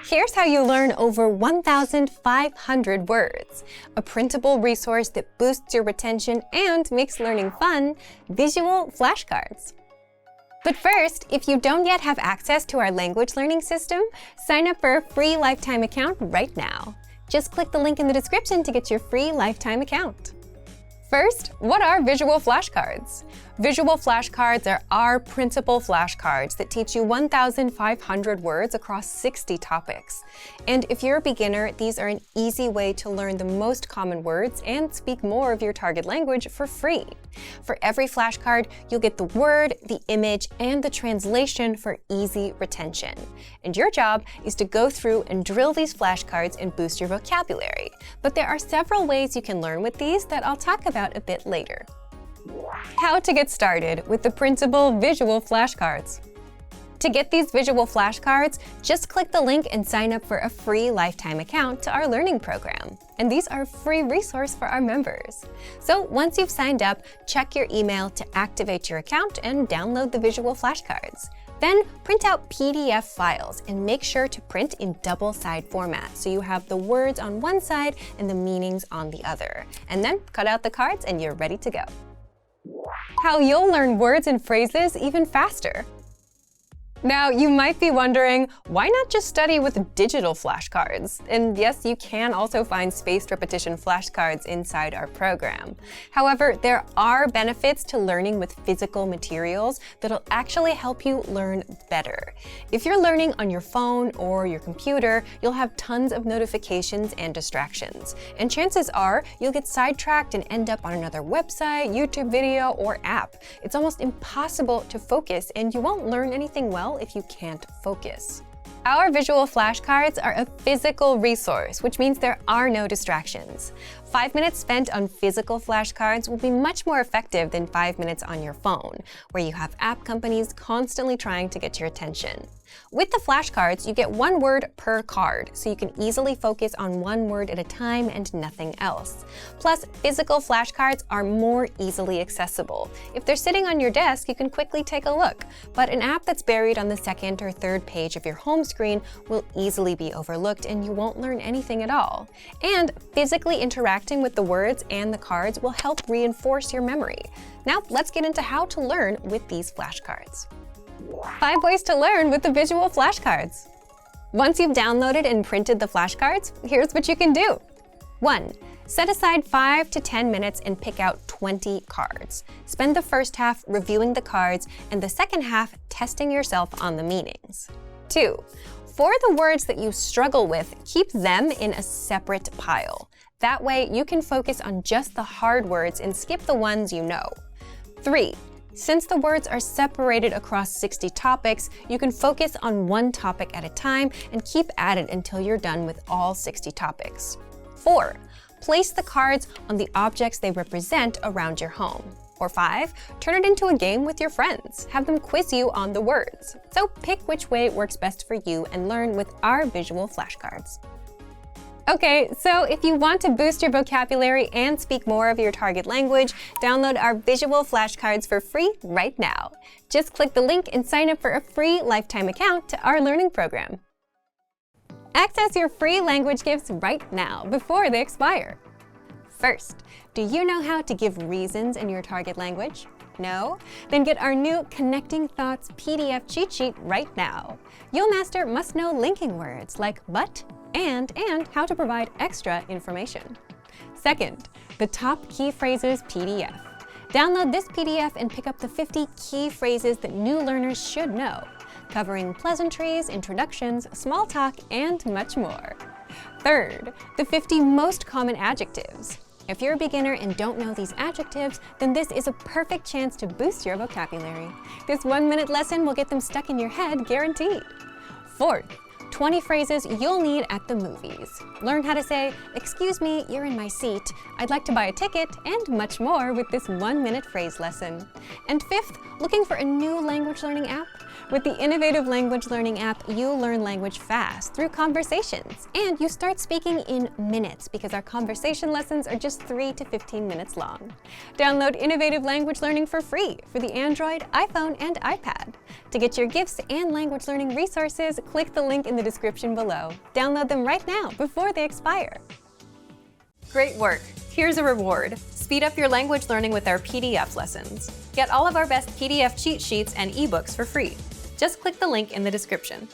Here's how you learn over 1,500 words, a printable resource that boosts your retention and makes learning fun, visual flashcards. But first, if you don't yet have access to our language learning system, sign up for a free lifetime account right now. Just click the link in the description to get your free lifetime account. First, what are visual flashcards? Visual flashcards are our printable flashcards that teach you 1,500 words across 60 topics. And if you're a beginner, these are an easy way to learn the most common words and speak more of your target language for free. For every flashcard, you'll get the word, the image, and the translation for easy retention. And your job is to go through and drill these flashcards and boost your vocabulary. But there are several ways you can learn with these that I'll talk about a bit later. How to get started with the printable visual flashcards. To get these visual flashcards, just click the link and sign up for a free lifetime account to our learning program. And these are a free resource for our members. So once you've signed up, check your email to activate your account and download the visual flashcards. Then print out PDF files and make sure to print in double-side format so you have the words on one side and the meanings on the other. And then cut out the cards and you're ready to go. How you'll learn words and phrases even faster. Now, you might be wondering, why not just study with digital flashcards? And yes, you can also find spaced repetition flashcards inside our program. However, there are benefits to learning with physical materials that'll actually help you learn better. If you're learning on your phone or your computer, you'll have tons of notifications and distractions. And chances are you'll get sidetracked and end up on another website, YouTube video, or app. It's almost impossible to focus, and you won't learn anything well if you can't focus. Our visual flashcards are a physical resource, which means there are no distractions. 5 minutes spent on physical flashcards will be much more effective than 5 minutes on your phone, where you have app companies constantly trying to get your attention. With the flashcards, you get one word per card, so you can easily focus on one word at a time and nothing else. Plus, physical flashcards are more easily accessible. If they're sitting on your desk, you can quickly take a look, but an app that's buried on the second or third page of your home screen will easily be overlooked and you won't learn anything at all. And physically interacting with the words and the cards will help reinforce your memory. Now, let's get into how to learn with these flashcards. 5 ways to learn with the visual flashcards. Once you've downloaded and printed the flashcards, here's what you can do. 1. Set aside 5 to 10 minutes and pick out 20 cards. Spend the first half reviewing the cards and the second half testing yourself on the meanings. 2. For the words that you struggle with, keep them in a separate pile. That way, you can focus on just the hard words and skip the ones you know. 3. Since the words are separated across 60 topics, you can focus on one topic at a time and keep at it until you're done with all 60 topics. 4. Place the cards on the objects they represent around your home. Or 5. Turn it into a game with your friends. Have them quiz you on the words. So pick which way works best for you and learn with our visual flashcards. Okay, so if you want to boost your vocabulary and speak more of your target language, download our visual flashcards for free right now. Just click the link and sign up for a free lifetime account to our learning program. Access your free language gifts right now before they expire. First, do you know how to give reasons in your target language? No? Then get our new Connecting Thoughts PDF cheat sheet right now. You'll master must-know linking words like but, and how to provide extra information. Second, the Top Key Phrases PDF. Download this PDF and pick up the 50 key phrases that new learners should know, covering pleasantries, introductions, small talk, and much more. Third, the 50 most common adjectives. If you're a beginner and don't know these adjectives, then this is a perfect chance to boost your vocabulary. This 1-minute lesson will get them stuck in your head, guaranteed. Fourth, 20 phrases you'll need at the movies. Learn how to say, "Excuse me, you're in my seat. I'd like to buy a ticket," and much more with this 1-minute phrase lesson. And fifth, looking for a new language learning app? With the innovative language learning app, you'll learn language fast through conversations. And you start speaking in minutes because our conversation lessons are just 3 to 15 minutes long. Download innovative language learning for free for the Android, iPhone, and iPad. To get your gifts and language learning resources, click the link in the description below. Download them right now before they expire. Great work! Here's a reward. Speed up your language learning with our PDF lessons. Get all of our best PDF cheat sheets and ebooks for free. Just click the link in the description.